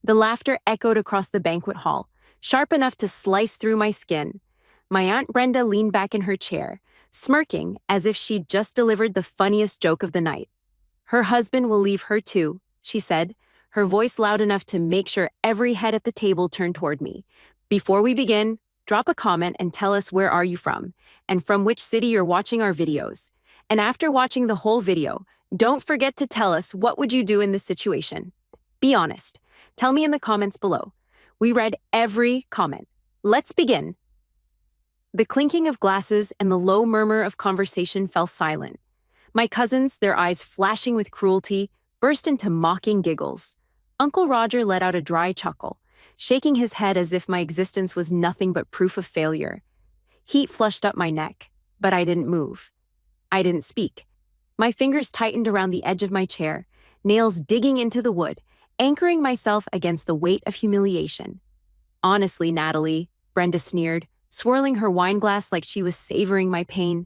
The laughter echoed across the banquet hall, sharp enough to slice through my skin. My Aunt Brenda leaned back in her chair, smirking as if she'd just delivered the funniest joke of the night. "Her husband will leave her too," she said, her voice loud enough to make sure every head at the table turned toward me. "Before we begin, drop a comment and tell us where are you from, and from which city you're watching our videos. And after watching the whole video, don't forget to tell us what would you do in this situation. Be honest. Tell me in the comments below. We read every comment. Let's begin." The clinking of glasses and the low murmur of conversation fell silent. My cousins, their eyes flashing with cruelty, burst into mocking giggles. Uncle Roger let out a dry chuckle, shaking his head as if my existence was nothing but proof of failure. Heat flushed up my neck, but I didn't move. I didn't speak. My fingers tightened around the edge of my chair, nails digging into the wood, anchoring myself against the weight of humiliation. "Honestly, Natalie," Brenda sneered, swirling her wine glass like she was savoring my pain,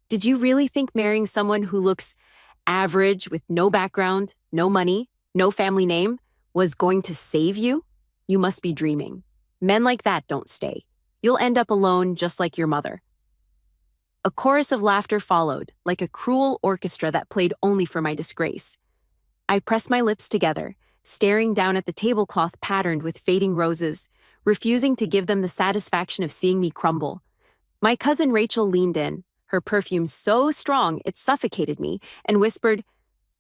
"did you really think marrying someone who looks average with no background, no money, no family name was going to save you? You must be dreaming. Men like that don't stay. You'll end up alone just like your mother." A chorus of laughter followed, like a cruel orchestra that played only for my disgrace. I pressed my lips together, staring down at the tablecloth patterned with fading roses, refusing to give them the satisfaction of seeing me crumble. My cousin Rachel leaned in, her perfume so strong it suffocated me, and whispered,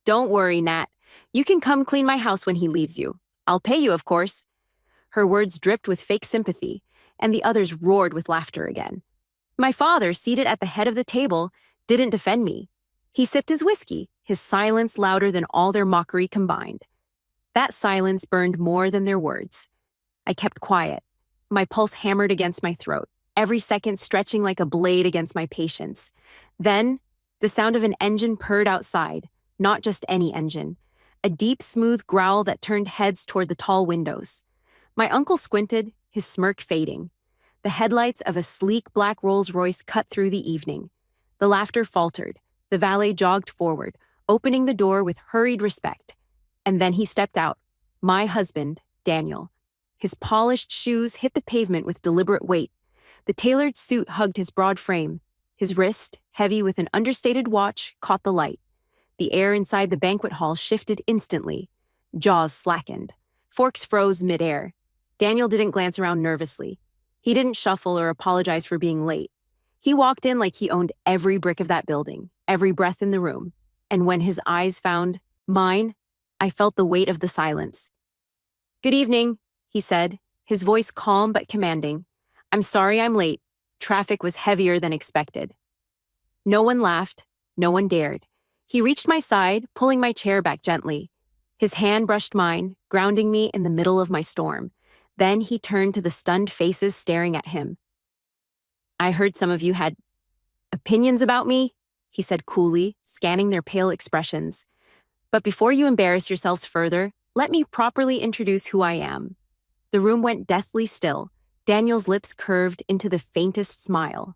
"Don't worry, Nat. You can come clean my house when he leaves you. I'll pay you, of course." Her words dripped with fake sympathy, and the others roared with laughter again. My father, seated at the head of the table, didn't defend me. He sipped his whiskey, his silence louder than all their mockery combined. That silence burned more than their words. I kept quiet. My pulse hammered against my throat, every second stretching like a blade against my patience. Then, the sound of an engine purred outside, not just any engine. A deep, smooth growl that turned heads toward the tall windows. My uncle squinted, his smirk fading. The headlights of a sleek black Rolls-Royce cut through the evening. The laughter faltered. The valet jogged forward, opening the door with hurried respect. And then he stepped out, my husband, Daniel. His polished shoes hit the pavement with deliberate weight. The tailored suit hugged his broad frame. His wrist, heavy with an understated watch, caught the light. The air inside the banquet hall shifted instantly. Jaws slackened. Forks froze midair. Daniel didn't glance around nervously. He didn't shuffle or apologize for being late. He walked in like he owned every brick of that building, every breath in the room. And when his eyes found mine, I felt the weight of the silence. "Good evening," he said, his voice calm but commanding. "I'm sorry I'm late. Traffic was heavier than expected." No one laughed. No one dared. He reached my side, pulling my chair back gently. His hand brushed mine, grounding me in the middle of my storm. Then he turned to the stunned faces staring at him. "I heard some of you had opinions about me," he said coolly, scanning their pale expressions. "But before you embarrass yourselves further, let me properly introduce who I am." The room went deathly still. Daniel's lips curved into the faintest smile.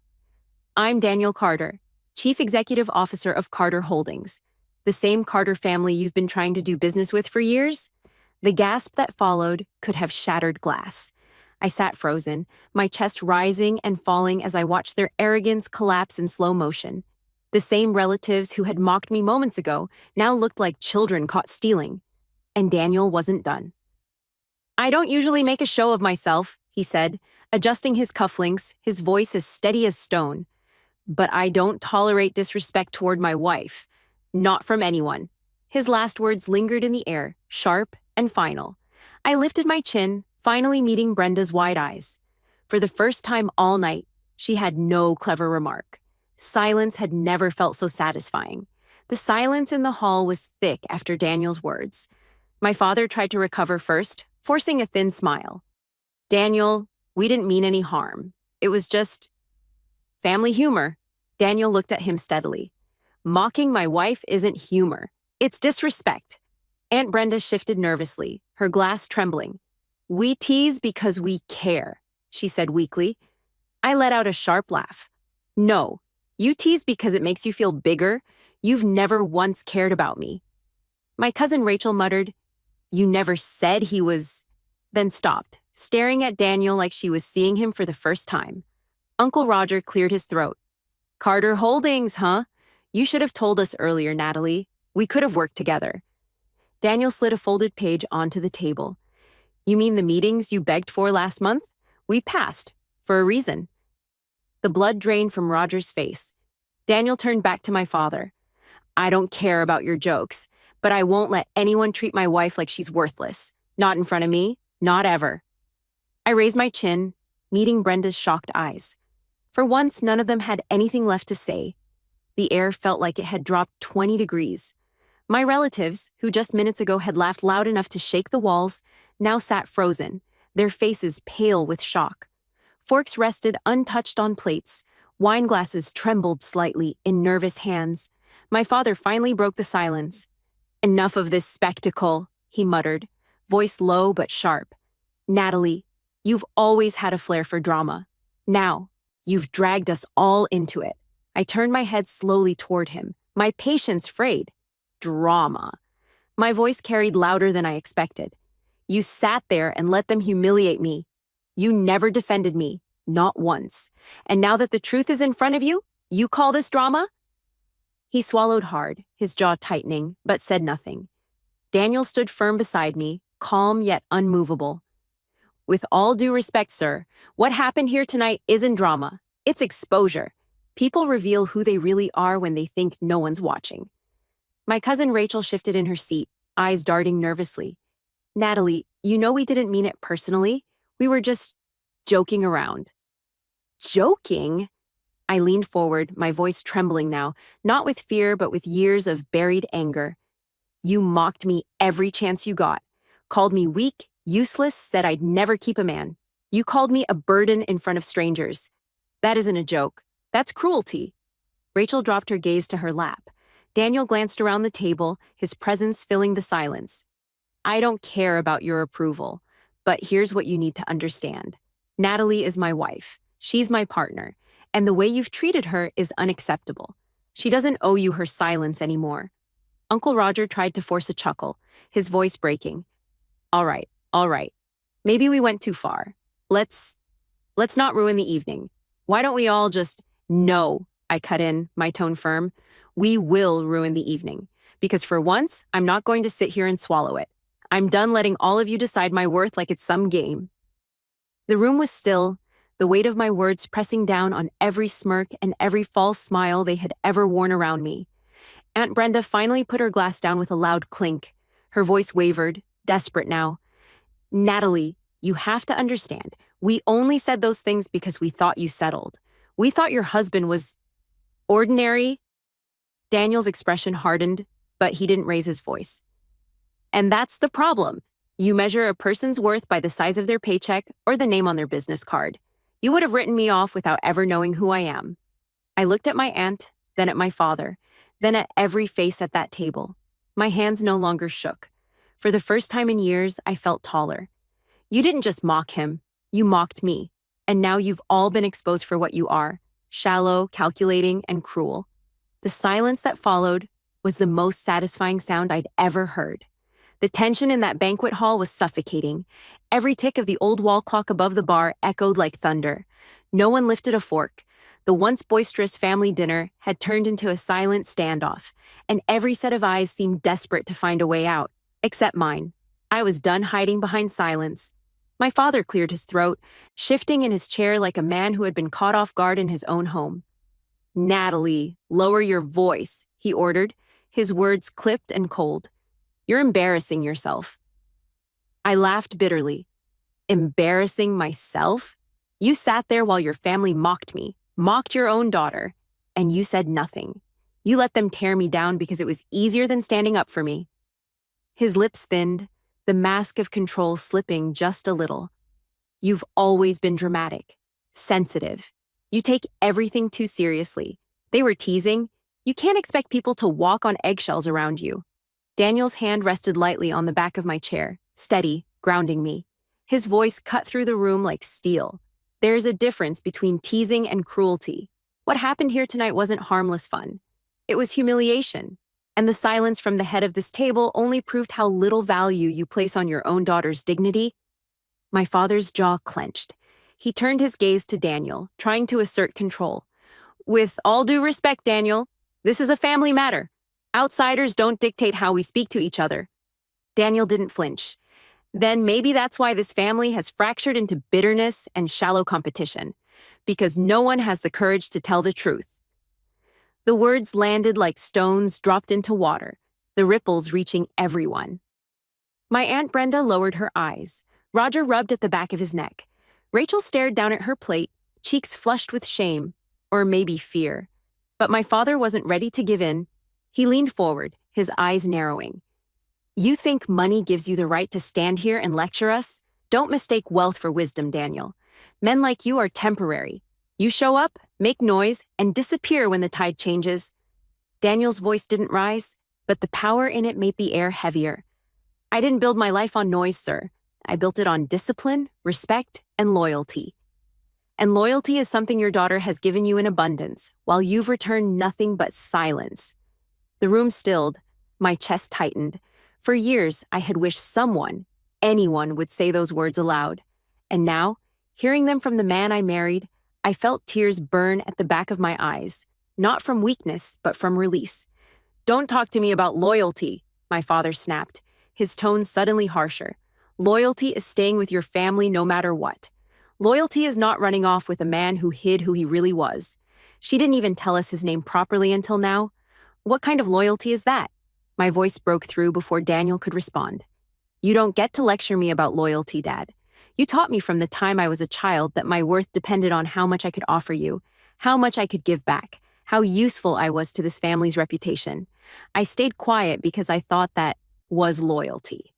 "I'm Daniel Carter, Chief Executive Officer of Carter Holdings, the same Carter family you've been trying to do business with for years." The gasp that followed could have shattered glass. I sat frozen, my chest rising and falling as I watched their arrogance collapse in slow motion. The same relatives who had mocked me moments ago now looked like children caught stealing. And Daniel wasn't done. "I don't usually make a show of myself," he said, adjusting his cufflinks, his voice as steady as stone. "But I don't tolerate disrespect toward my wife. Not from anyone." His last words lingered in the air, sharp and final. I lifted my chin, finally meeting Brenda's wide eyes. For the first time all night, she had no clever remark. Silence had never felt so satisfying. The silence in the hall was thick after Daniel's words. My father tried to recover first, forcing a thin smile. "Daniel, we didn't mean any harm. It was just family humor." Daniel looked at him steadily. "Mocking my wife isn't humor. It's disrespect." Aunt Brenda shifted nervously, her glass trembling. "We tease because we care," she said weakly. I let out a sharp laugh. "No, you tease because it makes you feel bigger. You've never once cared about me." My cousin Rachel muttered, "You never said he was..." then stopped, staring at Daniel like she was seeing him for the first time. Uncle Roger cleared his throat. Carter Holdings, huh? You should have told us earlier, Natalie. We could have worked together. Daniel slid a folded page onto the table. You mean the meetings you begged for last month? We passed, for a reason. The blood drained from Roger's face. Daniel turned back to my father. I don't care about your jokes, but I won't let anyone treat my wife like she's worthless. Not in front of me, not ever. I raised my chin, meeting Brenda's shocked eyes. For once, none of them had anything left to say. The air felt like it had dropped 20 degrees. My relatives, who just minutes ago had laughed loud enough to shake the walls, now sat frozen, their faces pale with shock. Forks rested untouched on plates. Wine glasses trembled slightly in nervous hands. My father finally broke the silence. Enough of this spectacle, he muttered, voice low but sharp. Natalie, you've always had a flair for drama. Now, you've dragged us all into it. I turned my head slowly toward him, my patience frayed. Drama. My voice carried louder than I expected. You sat there and let them humiliate me. You never defended me, not once. And now that the truth is in front of you, you call this drama? He swallowed hard, his jaw tightening, but said nothing. Daniel stood firm beside me, calm yet unmovable. With all due respect, sir, what happened here tonight isn't drama. It's exposure. People reveal who they really are when they think no one's watching. My cousin Rachel shifted in her seat, eyes darting nervously. Natalie, you know we didn't mean it personally. We were just joking around. Joking? I leaned forward, my voice trembling now, not with fear but with years of buried anger. You mocked me every chance you got. Called me weak, useless, said I'd never keep a man. You called me a burden in front of strangers. That isn't a joke. That's cruelty. Rachel dropped her gaze to her lap. Daniel glanced around the table, his presence filling the silence. I don't care about your approval, but here's what you need to understand. Natalie is my wife. She's my partner, and the way you've treated her is unacceptable. She doesn't owe you her silence anymore. Uncle Roger tried to force a chuckle, his voice breaking. All right. Maybe we went too far. Let's not ruin the evening. Why don't we all just... No, I cut in, my tone firm. We will ruin the evening. Because for once, I'm not going to sit here and swallow it. I'm done letting all of you decide my worth like it's some game. The room was still, the weight of my words pressing down on every smirk and every false smile they had ever worn around me. Aunt Brenda finally put her glass down with a loud clink. Her voice wavered, desperate now. Natalie, you have to understand. We only said those things because we thought you settled. We thought your husband was... ordinary. Daniel's expression hardened, but he didn't raise his voice. And that's the problem. You measure a person's worth by the size of their paycheck or the name on their business card. You would have written me off without ever knowing who I am. I looked at my aunt, then at my father, then at every face at that table. My hands no longer shook. For the first time in years, I felt taller. You didn't just mock him. You mocked me. And now you've all been exposed for what you are, shallow, calculating, and cruel. The silence that followed was the most satisfying sound I'd ever heard. The tension in that banquet hall was suffocating. Every tick of the old wall clock above the bar echoed like thunder. No one lifted a fork. The once boisterous family dinner had turned into a silent standoff, and every set of eyes seemed desperate to find a way out, except mine. I was done hiding behind silence. My father cleared his throat, shifting in his chair like a man who had been caught off guard in his own home. Natalie, lower your voice, he ordered, his words clipped and cold. You're embarrassing yourself. I laughed bitterly. Embarrassing myself? You sat there while your family mocked me, mocked your own daughter, and you said nothing. You let them tear me down because it was easier than standing up for me. His lips thinned, the mask of control slipping just a little. You've always been dramatic, sensitive. You take everything too seriously. They were teasing. You can't expect people to walk on eggshells around you. Daniel's hand rested lightly on the back of my chair, steady, grounding me. His voice cut through the room like steel. There's a difference between teasing and cruelty. What happened here tonight wasn't harmless fun. It was humiliation. And the silence from the head of this table only proved how little value you place on your own daughter's dignity. My father's jaw clenched. He turned his gaze to Daniel, trying to assert control. With all due respect, Daniel, this is a family matter. Outsiders don't dictate how we speak to each other. Daniel didn't flinch. Then maybe that's why this family has fractured into bitterness and shallow competition, because no one has the courage to tell the truth. The words landed like stones dropped into water, the ripples reaching everyone. My Aunt Brenda lowered her eyes. Roger rubbed at the back of his neck. Rachel stared down at her plate, cheeks flushed with shame, or maybe fear. But my father wasn't ready to give in. He leaned forward, his eyes narrowing. You think money gives you the right to stand here and lecture us? Don't mistake wealth for wisdom, Daniel. Men like you are temporary. You show up, make noise, and disappear when the tide changes. Daniel's voice didn't rise, but the power in it made the air heavier. I didn't build my life on noise, sir. I built it on discipline, respect, and loyalty. And loyalty is something your daughter has given you in abundance, while you've returned nothing but silence. The room stilled. My chest tightened. For years, I had wished someone, anyone, would say those words aloud. And now, hearing them from the man I married, I felt tears burn at the back of my eyes, not from weakness, but from release. Don't talk to me about loyalty, my father snapped, his tone suddenly harsher. Loyalty is staying with your family no matter what. Loyalty is not running off with a man who hid who he really was. She didn't even tell us his name properly until now. What kind of loyalty is that? My voice broke through before Daniel could respond. You don't get to lecture me about loyalty, Dad. You taught me from the time I was a child that my worth depended on how much I could offer you, how much I could give back, how useful I was to this family's reputation. I stayed quiet because I thought that was loyalty.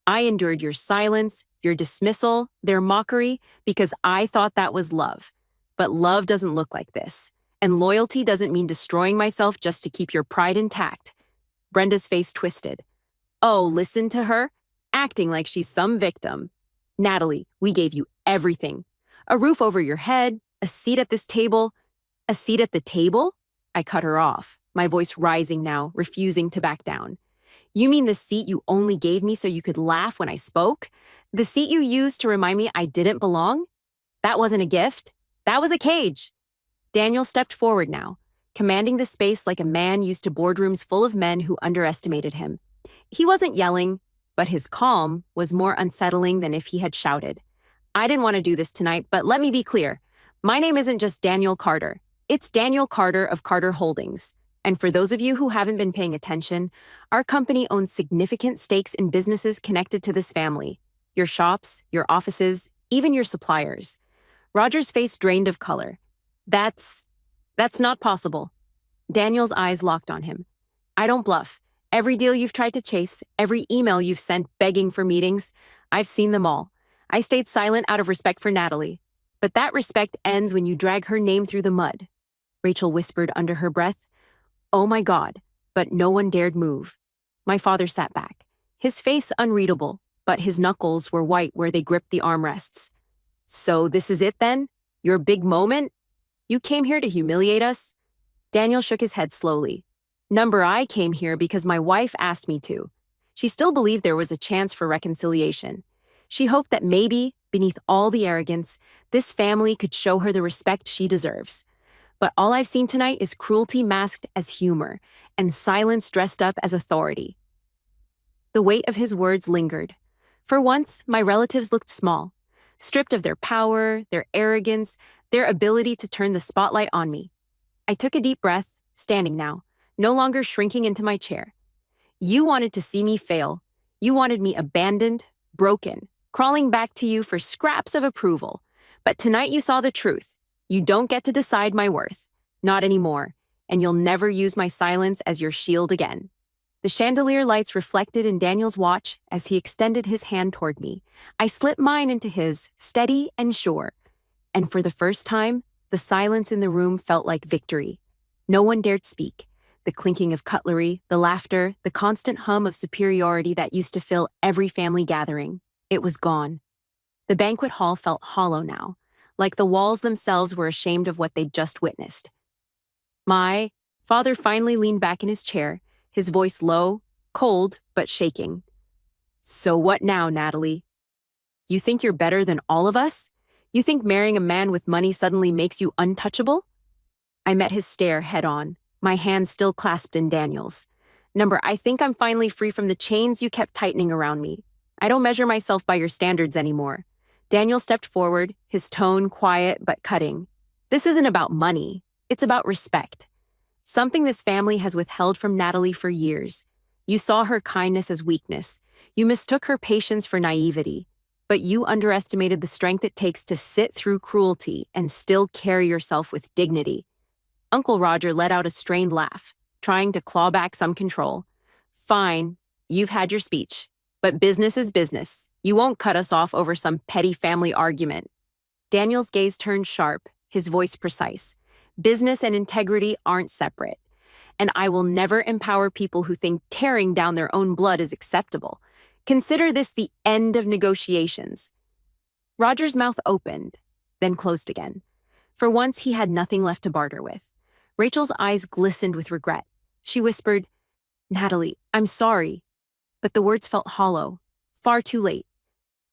I endured your silence, your dismissal, their mockery, because I thought that was love. But love doesn't look like this. And loyalty doesn't mean destroying myself just to keep your pride intact. Brenda's face twisted. Oh, listen to her? Acting like she's some victim. Natalie, we gave you everything. A roof over your head, a seat at this table. A seat at the table? I cut her off, my voice rising now, refusing to back down. You mean the seat you only gave me so you could laugh when I spoke? The seat you used to remind me I didn't belong? That wasn't a gift. That was a cage. Daniel stepped forward now, commanding the space like a man used to boardrooms full of men who underestimated him. He wasn't yelling, but his calm was more unsettling than if he had shouted. I didn't want to do this tonight, but let me be clear. My name isn't just Daniel Carter. It's Daniel Carter of Carter Holdings. And for those of you who haven't been paying attention, our company owns significant stakes in businesses connected to this family. Your shops, your offices, even your suppliers. Roger's face drained of color. That's not possible. Daniel's eyes locked on him. I don't bluff. Every deal you've tried to chase, every email you've sent begging for meetings, I've seen them all. I stayed silent out of respect for Natalie. But that respect ends when you drag her name through the mud. Rachel whispered under her breath. Oh my God, but no one dared move. My father sat back, his face unreadable, but his knuckles were white where they gripped the armrests. So this is it then? Your big moment? You came here to humiliate us? Daniel shook his head slowly. Number I came here because my wife asked me to. She still believed there was a chance for reconciliation. She hoped that maybe, beneath all the arrogance, this family could show her the respect she deserves. But all I've seen tonight is cruelty masked as humor, and silence dressed up as authority. The weight of his words lingered. For once, my relatives looked small, stripped of their power, their arrogance, their ability to turn the spotlight on me. I took a deep breath, standing now, no longer shrinking into my chair. You wanted to see me fail. You wanted me abandoned, broken, crawling back to you for scraps of approval. But tonight you saw the truth. You don't get to decide my worth. Not anymore. And you'll never use my silence as your shield again. The chandelier lights reflected in Daniel's watch as he extended his hand toward me. I slipped mine into his, steady and sure. And for the first time, the silence in the room felt like victory. No one dared speak. The clinking of cutlery, the laughter, the constant hum of superiority that used to fill every family gathering. It was gone. The banquet hall felt hollow now, like the walls themselves were ashamed of what they'd just witnessed. My father finally leaned back in his chair, his voice low, cold, but shaking. So what now, Natalie? You think you're better than all of us? You think marrying a man with money suddenly makes you untouchable? I met his stare head on, my hand still clasped in Daniel's. Number, I think I'm finally free from the chains you kept tightening around me. I don't measure myself by your standards anymore. Daniel stepped forward, his tone quiet but cutting. This isn't about money. It's about respect. Something this family has withheld from Natalie for years. You saw her kindness as weakness. You mistook her patience for naivety. But you underestimated the strength it takes to sit through cruelty and still carry yourself with dignity. Uncle Roger let out a strained laugh, trying to claw back some control. Fine, you've had your speech. But business is business. You won't cut us off over some petty family argument. Daniel's gaze turned sharp, his voice precise. Business and integrity aren't separate. And I will never empower people who think tearing down their own blood is acceptable. Consider this the end of negotiations. Roger's mouth opened, then closed again. For once, he had nothing left to barter with. Rachel's eyes glistened with regret. She whispered, "Natalie, I'm sorry." But the words felt hollow, far too late.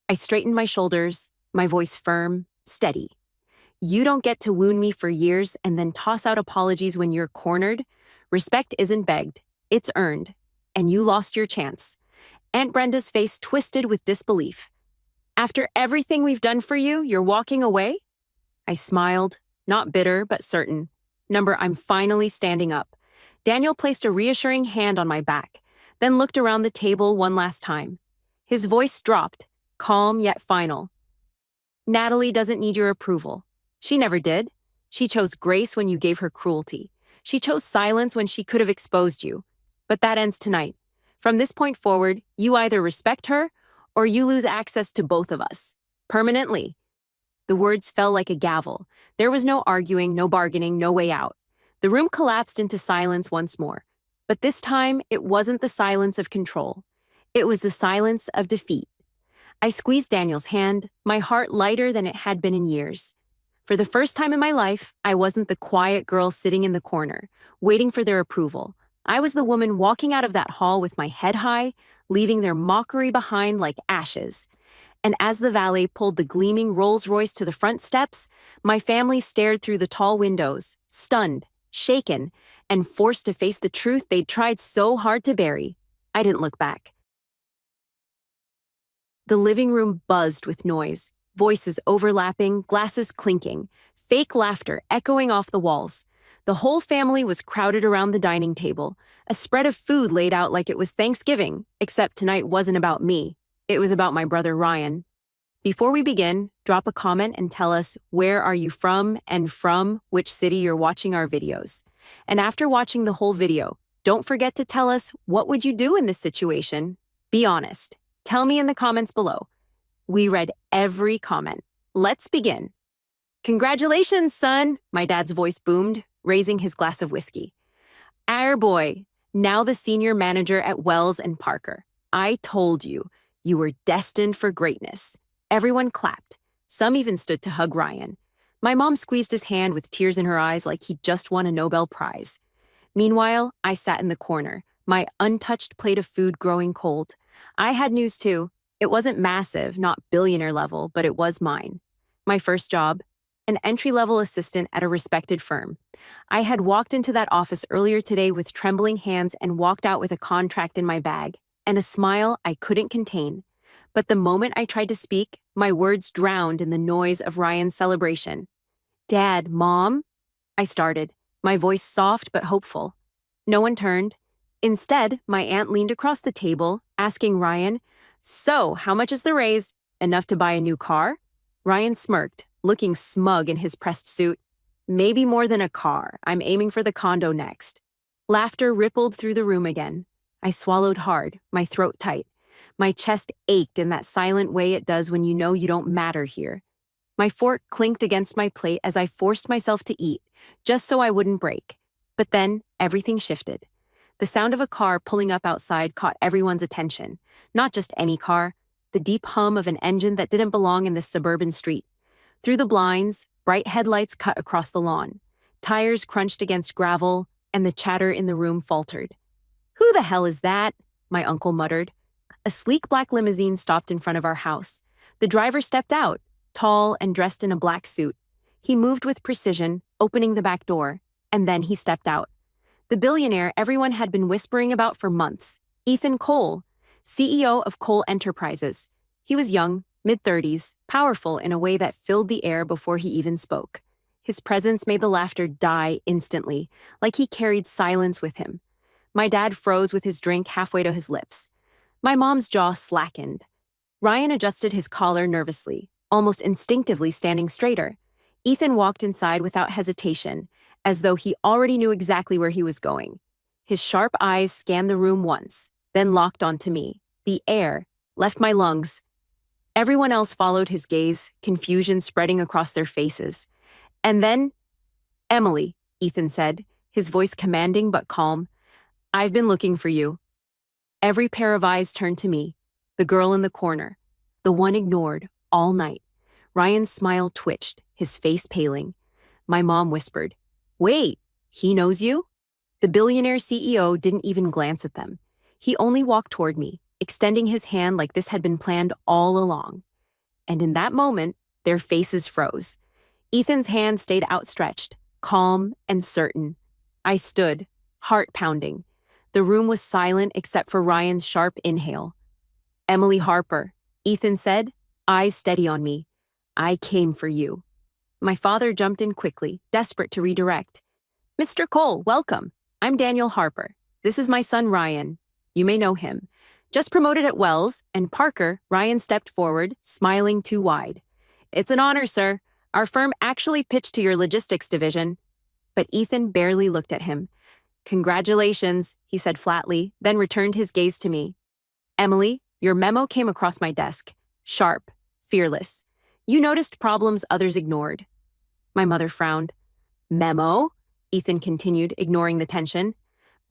I straightened my shoulders, my voice firm, steady. You don't get to wound me for years and then toss out apologies when you're cornered. Respect isn't begged, it's earned. And you lost your chance. Aunt Brenda's face twisted with disbelief. After everything we've done for you, you're walking away? I smiled, not bitter, but certain. Number, I'm finally standing up. Daniel placed a reassuring hand on my back, then looked around the table one last time. His voice dropped, calm yet final. Natalie doesn't need your approval. She never did. She chose grace when you gave her cruelty. She chose silence when she could have exposed you. But that ends tonight. From this point forward, you either respect her or you lose access to both of us. Permanently. The words fell like a gavel. There was no arguing, no bargaining, no way out. The room collapsed into silence once more. But this time, it wasn't the silence of control. It was the silence of defeat. I squeezed Daniel's hand, my heart lighter than it had been in years. For the first time in my life, I wasn't the quiet girl sitting in the corner, waiting for their approval. I was the woman walking out of that hall with my head high, leaving their mockery behind like ashes. And as the valet pulled the gleaming Rolls-Royce to the front steps, my family stared through the tall windows, stunned, shaken, and forced to face the truth they'd tried so hard to bury. I didn't look back. The living room buzzed with noise, voices overlapping, glasses clinking, fake laughter echoing off the walls. The whole family was crowded around the dining table, a spread of food laid out like it was Thanksgiving, except tonight wasn't about me. It was about my brother Ryan. Before we begin, drop a comment and tell us where are you from and from which city you're watching our videos. And after watching the whole video, don't forget to tell us what would you do in this situation. Be honest. Tell me in the comments below. We read every comment. Let's begin. Congratulations, son, my dad's voice boomed, raising his glass of whiskey. Air boy, now the senior manager at Wells and Parker. I told you, you were destined for greatness. Everyone clapped. Some even stood to hug Ryan. My mom squeezed his hand with tears in her eyes like he'd just won a Nobel Prize. Meanwhile, I sat in the corner, my untouched plate of food growing cold. I had news too. It wasn't massive, not billionaire level, but it was mine. My first job, an entry-level assistant at a respected firm. I had walked into that office earlier today with trembling hands and walked out with a contract in my bag, and a smile I couldn't contain. But the moment I tried to speak, my words drowned in the noise of Ryan's celebration. Dad, Mom? I started, my voice soft but hopeful. No one turned. Instead, my aunt leaned across the table, asking Ryan, "So, how much is the raise? Enough to buy a new car?" Ryan smirked, looking smug in his pressed suit. "Maybe more than a car. I'm aiming for the condo next." Laughter rippled through the room again. I swallowed hard, my throat tight. My chest ached in that silent way it does when you know you don't matter here. My fork clinked against my plate as I forced myself to eat, just so I wouldn't break. But then, everything shifted. The sound of a car pulling up outside caught everyone's attention. Not just any car, the deep hum of an engine that didn't belong in this suburban street. Through the blinds, bright headlights cut across the lawn. Tires crunched against gravel, and the chatter in the room faltered. "Who the hell is that?" my uncle muttered. A sleek black limousine stopped in front of our house. The driver stepped out, tall and dressed in a black suit. He moved with precision, opening the back door, and then he stepped out. The billionaire everyone had been whispering about for months, Ethan Cole, CEO of Cole Enterprises. He was young, mid-30s, powerful in a way that filled the air before he even spoke. His presence made the laughter die instantly, like he carried silence with him. My dad froze with his drink halfway to his lips. My mom's jaw slackened. Ryan adjusted his collar nervously, almost instinctively standing straighter. Ethan walked inside without hesitation, as though he already knew exactly where he was going. His sharp eyes scanned the room once, then locked onto me. The air left my lungs. Everyone else followed his gaze, confusion spreading across their faces. And then, "Emily," Ethan said, his voice commanding but calm, "I've been looking for you." Every pair of eyes turned to me, the girl in the corner, the one ignored all night. Ryan's smile twitched, his face paling. My mom whispered, "Wait, he knows you?" The billionaire CEO didn't even glance at them. He only walked toward me, extending his hand like this had been planned all along. And in that moment, their faces froze. Ethan's hand stayed outstretched, calm and certain. I stood, heart pounding. The room was silent except for Ryan's sharp inhale. "Emily Harper," Ethan said, eyes steady on me. "I came for you." My father jumped in quickly, desperate to redirect. "Mr. Cole, welcome. I'm Daniel Harper. This is my son Ryan. You may know him. Just promoted at Wells, and Parker," Ryan stepped forward, smiling too wide. "It's an honor, sir. Our firm actually pitched to your logistics division." But Ethan barely looked at him. "Congratulations," he said flatly, then returned his gaze to me. "Emily, your memo came across my desk. Sharp, fearless. You noticed problems others ignored." My mother frowned. "Memo?" Ethan continued, ignoring the tension.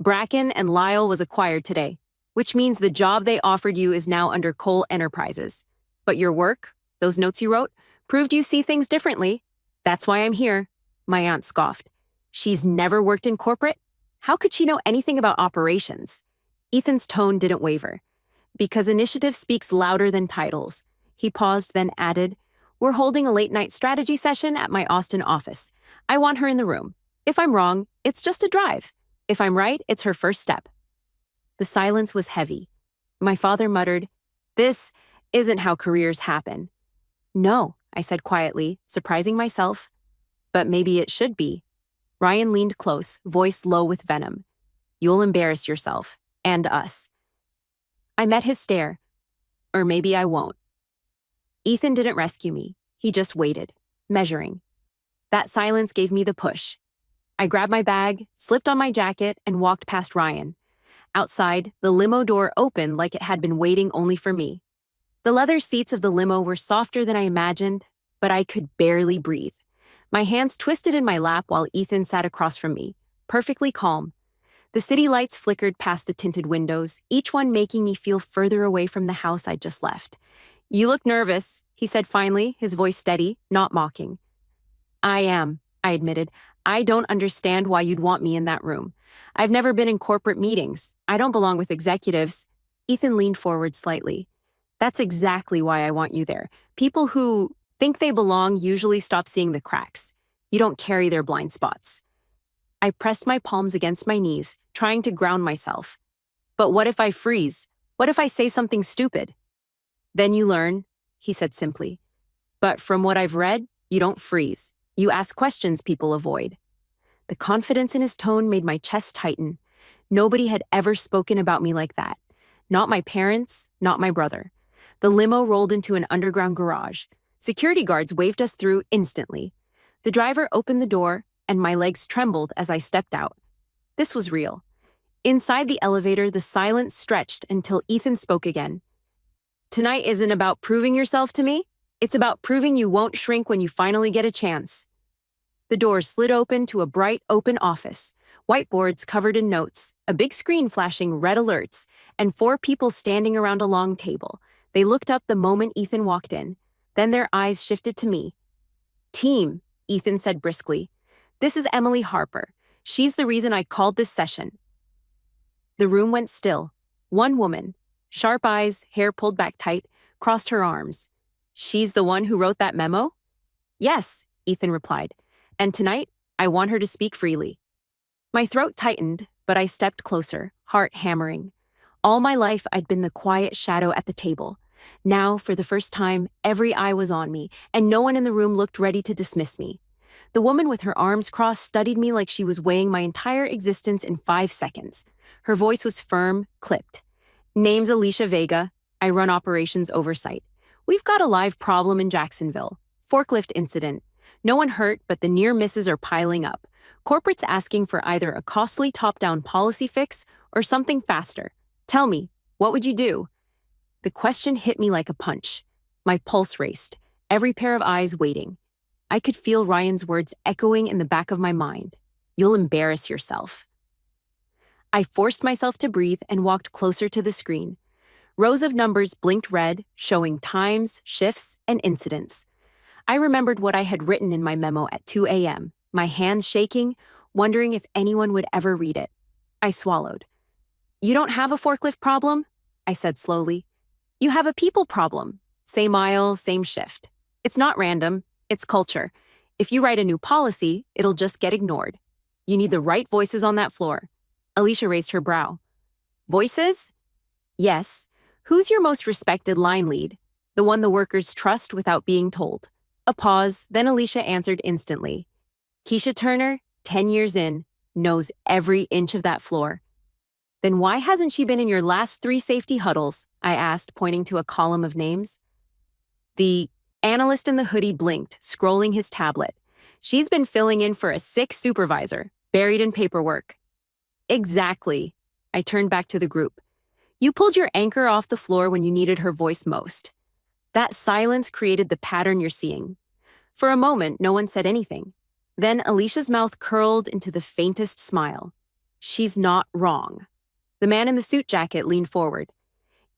"Bracken and Lyle was acquired today, which means the job they offered you is now under Cole Enterprises. But your work, those notes you wrote, proved you see things differently. That's why I'm here." My aunt scoffed. "She's never worked in corporate? How could she know anything about operations?" Ethan's tone didn't waver. "Because initiative speaks louder than titles." He paused, then added, "We're holding a late-night strategy session at my Austin office. I want her in the room. If I'm wrong, it's just a drive. If I'm right, it's her first step." The silence was heavy. My father muttered, "This isn't how careers happen." "No," I said quietly, surprising myself. "But maybe it should be." Ryan leaned close, voice low with venom. "You'll embarrass yourself. And us." I met his stare. "Or maybe I won't." Ethan didn't rescue me. He just waited, measuring. That silence gave me the push. I grabbed my bag, slipped on my jacket, and walked past Ryan. Outside, the limo door opened like it had been waiting only for me. The leather seats of the limo were softer than I imagined, but I could barely breathe. My hands twisted in my lap while Ethan sat across from me, perfectly calm. The city lights flickered past the tinted windows, each one making me feel further away from the house I'd just left. "You look nervous," he said finally, his voice steady, not mocking. "I am," I admitted. "I don't understand why you'd want me in that room. I've never been in corporate meetings. I don't belong with executives." Ethan leaned forward slightly. "That's exactly why I want you there. People who think they belong usually stop seeing the cracks. You don't carry their blind spots." I pressed my palms against my knees, trying to ground myself. "But what if I freeze? What if I say something stupid?" "Then you learn," he said simply. "But from what I've read, you don't freeze. You ask questions people avoid." The confidence in his tone made my chest tighten. Nobody had ever spoken about me like that. Not my parents, not my brother. The limo rolled into an underground garage. Security guards waved us through instantly. The driver opened the door, and my legs trembled as I stepped out. This was real. Inside the elevator, the silence stretched until Ethan spoke again. "Tonight isn't about proving yourself to me. It's about proving you won't shrink when you finally get a chance." The door slid open to a bright, open office, whiteboards covered in notes, a big screen flashing red alerts, and 4 people standing around a long table. They looked up the moment Ethan walked in. Then their eyes shifted to me. "Team," Ethan said briskly. "This is Emily Harper. She's the reason I called this session." The room went still. One woman, sharp eyes, hair pulled back tight, crossed her arms. She's the one who wrote that memo? Yes, Ethan replied. And tonight, I want her to speak freely. My throat tightened, but I stepped closer, heart hammering. All my life, I'd been the quiet shadow at the table. Now, for the first time, every eye was on me, and no one in the room looked ready to dismiss me. The woman with her arms crossed studied me like she was weighing my entire existence in 5 seconds. Her voice was firm, clipped. Name's Alicia Vega. I run operations oversight. We've got a live problem in Jacksonville. Forklift incident. No one hurt, but the near misses are piling up. Corporate's asking for either a costly top-down policy fix or something faster. Tell me, what would you do? The question hit me like a punch. My pulse raced, every pair of eyes waiting. I could feel Ryan's words echoing in the back of my mind. You'll embarrass yourself. I forced myself to breathe and walked closer to the screen. Rows of numbers blinked red, showing times, shifts, and incidents. I remembered what I had written in my memo at 2 a.m., my hands shaking, wondering if anyone would ever read it. I swallowed. You don't have a forklift problem? I said slowly. You have a people problem. Same aisle, same shift. It's not random, it's culture. If you write a new policy, it'll just get ignored. You need the right voices on that floor. Alicia raised her brow. Voices? Yes. Who's your most respected line lead? The one the workers trust without being told. A pause, then Alicia answered instantly. Keisha Turner, 10 years in, knows every inch of that floor. Then why hasn't she been in your last 3 safety huddles? I asked, pointing to a column of names. The analyst in the hoodie blinked, scrolling his tablet. She's been filling in for a sick supervisor, buried in paperwork. Exactly. I turned back to the group. You pulled your anchor off the floor when you needed her voice most. That silence created the pattern you're seeing. For a moment, no one said anything. Then Alicia's mouth curled into the faintest smile. She's not wrong. The man in the suit jacket leaned forward.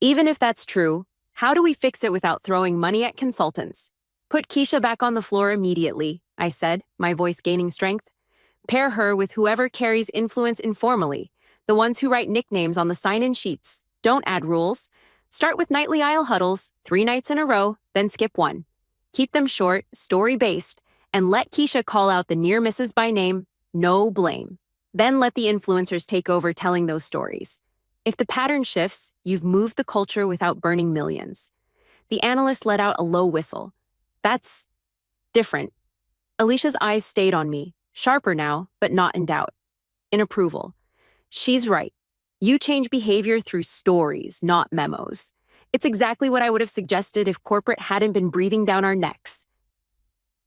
Even if that's true, how do we fix it without throwing money at consultants? Put Keisha back on the floor immediately, I said, my voice gaining strength. Pair her with whoever carries influence informally, the ones who write nicknames on the sign-in sheets. Don't add rules. Start with nightly aisle huddles, 3 nights in a row, then skip 1. Keep them short, story-based, and let Keisha call out the near misses by name, no blame. Then let the influencers take over telling those stories. If the pattern shifts, you've moved the culture without burning millions. The analyst let out a low whistle. That's different. Alicia's eyes stayed on me, sharper now, but not in doubt. In approval. She's right. You change behavior through stories, not memos. It's exactly what I would have suggested if corporate hadn't been breathing down our necks.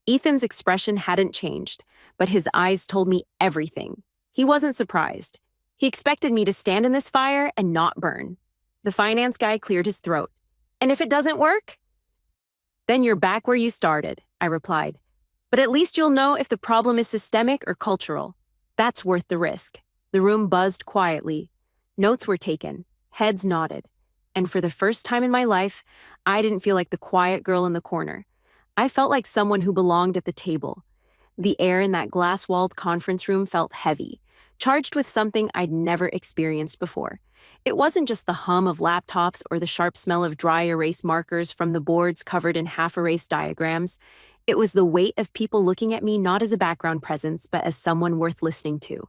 Ethan's expression hadn't changed, but his eyes told me everything. He wasn't surprised. He expected me to stand in this fire and not burn. The finance guy cleared his throat. And if it doesn't work? Then you're back where you started, I replied. But at least you'll know if the problem is systemic or cultural. That's worth the risk. The room buzzed quietly. Notes were taken. Heads nodded. And for the first time in my life, I didn't feel like the quiet girl in the corner. I felt like someone who belonged at the table. The air in that glass-walled conference room felt heavy, charged with something I'd never experienced before. It wasn't just the hum of laptops or the sharp smell of dry erase markers from the boards covered in half-erased diagrams. It was the weight of people looking at me not as a background presence, but as someone worth listening to.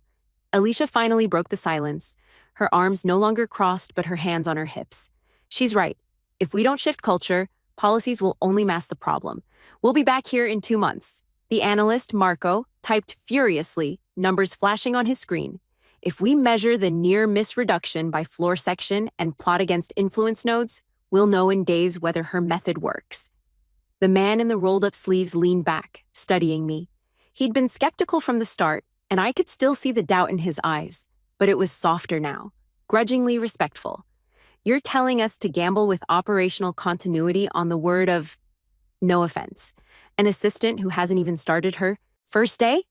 Alicia finally broke the silence, her arms no longer crossed but her hands on her hips. She's right. If we don't shift culture, policies will only mask the problem. We'll be back here in 2 months. The analyst, Marco, typed furiously, numbers flashing on his screen. If we measure the near-miss reduction by floor section and plot against influence nodes, we'll know in days whether her method works. The man in the rolled-up sleeves leaned back, studying me. He'd been skeptical from the start, and I could still see the doubt in his eyes, but it was softer now, grudgingly respectful. You're telling us to gamble with operational continuity on the word of, no offense, an assistant who hasn't even started her first day?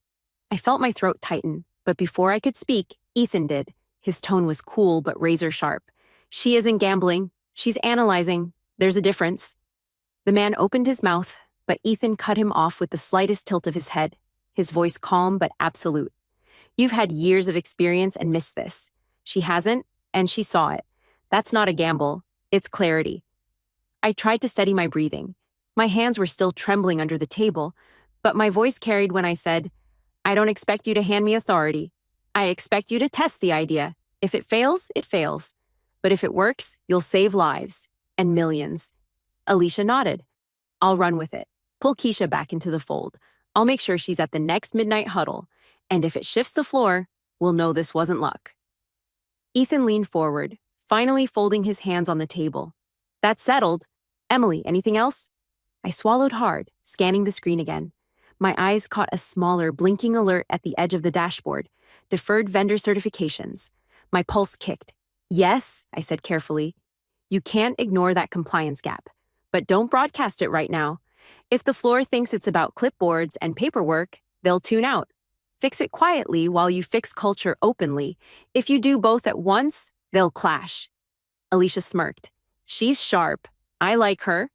I felt my throat tighten, but before I could speak, Ethan did. His tone was cool but razor sharp. She isn't gambling. She's analyzing. There's a difference. The man opened his mouth, but Ethan cut him off with the slightest tilt of his head, his voice calm but absolute. You've had years of experience and missed this. She hasn't, and she saw it. That's not a gamble. It's clarity. I tried to steady my breathing. My hands were still trembling under the table, but my voice carried when I said, I don't expect you to hand me authority. I expect you to test the idea. If it fails, it fails. But if it works, you'll save lives. And millions. Alicia nodded. I'll run with it. Pull Keisha back into the fold. I'll make sure she's at the next midnight huddle. And if it shifts the floor, we'll know this wasn't luck. Ethan leaned forward, finally folding his hands on the table. That's settled. Emily, anything else? I swallowed hard, scanning the screen again. My eyes caught a smaller, blinking alert at the edge of the dashboard. Deferred vendor certifications. My pulse kicked. Yes, I said carefully. You can't ignore that compliance gap. But don't broadcast it right now. If the floor thinks it's about clipboards and paperwork, they'll tune out. Fix it quietly while you fix culture openly. If you do both at once, they'll clash. Alicia smirked. She's sharp. I like her.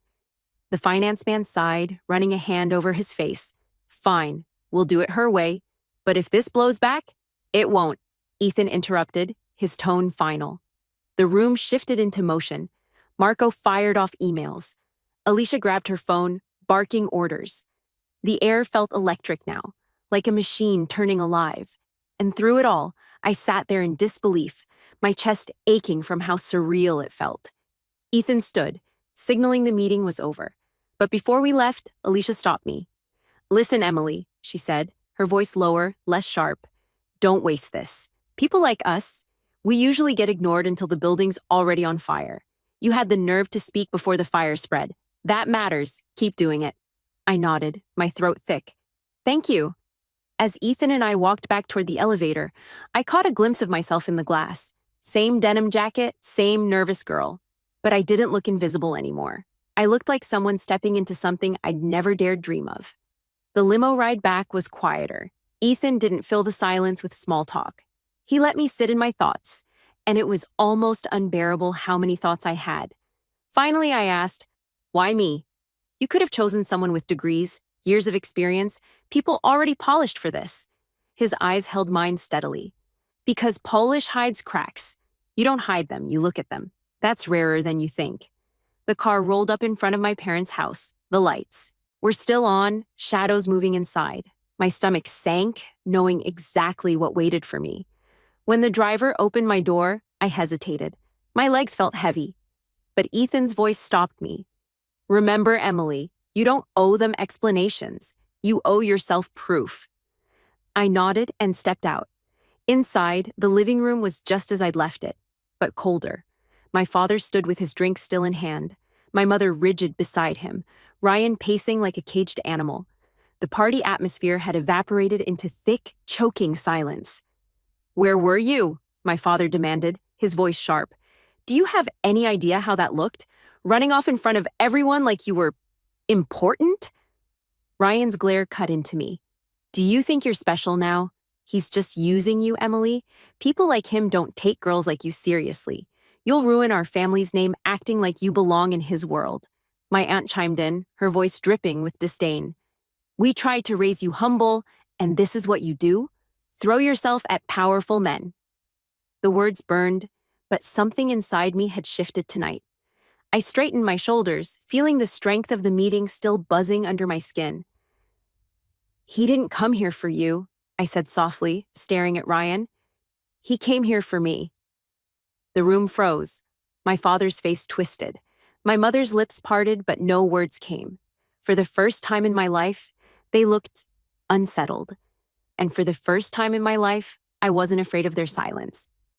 The finance man sighed, running a hand over his face. Fine, we'll do it her way. But if this blows back, it won't. Ethan interrupted, his tone final. The room shifted into motion. Marco fired off emails. Alicia grabbed her phone, barking orders. The air felt electric now, like a machine turning alive. And through it all, I sat there in disbelief, my chest aching from how surreal it felt. Ethan stood, signaling the meeting was over. But before we left, Alicia stopped me. Listen, Emily, she said, her voice lower, less sharp. Don't waste this. People like us, we usually get ignored until the building's already on fire. You had the nerve to speak before the fire spread. That matters. Keep doing it. I nodded, my throat thick. Thank you. As Ethan and I walked back toward the elevator, I caught a glimpse of myself in the glass. Same denim jacket, same nervous girl. But I didn't look invisible anymore. I looked like someone stepping into something I'd never dared dream of. The limo ride back was quieter. Ethan didn't fill the silence with small talk. He let me sit in my thoughts, and it was almost unbearable how many thoughts I had. Finally, I asked, why me? You could have chosen someone with degrees, years of experience, people already polished for this. His eyes held mine steadily. Because polish hides cracks. You don't hide them, you look at them. That's rarer than you think. The car rolled up in front of my parents' house. The lights were still on, shadows moving inside. My stomach sank, knowing exactly what waited for me. When the driver opened my door, I hesitated. My legs felt heavy. But Ethan's voice stopped me. Remember, Emily, you don't owe them explanations. You owe yourself proof. I nodded and stepped out. Inside, the living room was just as I'd left it, but colder. My father stood with his drink still in hand, my mother rigid beside him, Ryan pacing like a caged animal. The party atmosphere had evaporated into thick, choking silence. Where were you? My father demanded, his voice sharp. Do you have any idea how that looked? Running off in front of everyone like you were important? Ryan's glare cut into me. Do you think you're special now? He's just using you, Emily. People like him don't take girls like you seriously. You'll ruin our family's name acting like you belong in his world. My aunt chimed in, her voice dripping with disdain. We tried to raise you humble, and this is what you do? Throw yourself at powerful men. The words burned, but something inside me had shifted tonight. I straightened my shoulders, feeling the strength of the meeting still buzzing under my skin. He didn't come here for you, I said softly, staring at Ryan. He came here for me. The room froze. My father's face twisted. My mother's lips parted, but no words came. For the first time in my life, they looked unsettled. And for the first time in my life, I wasn't afraid of their silence.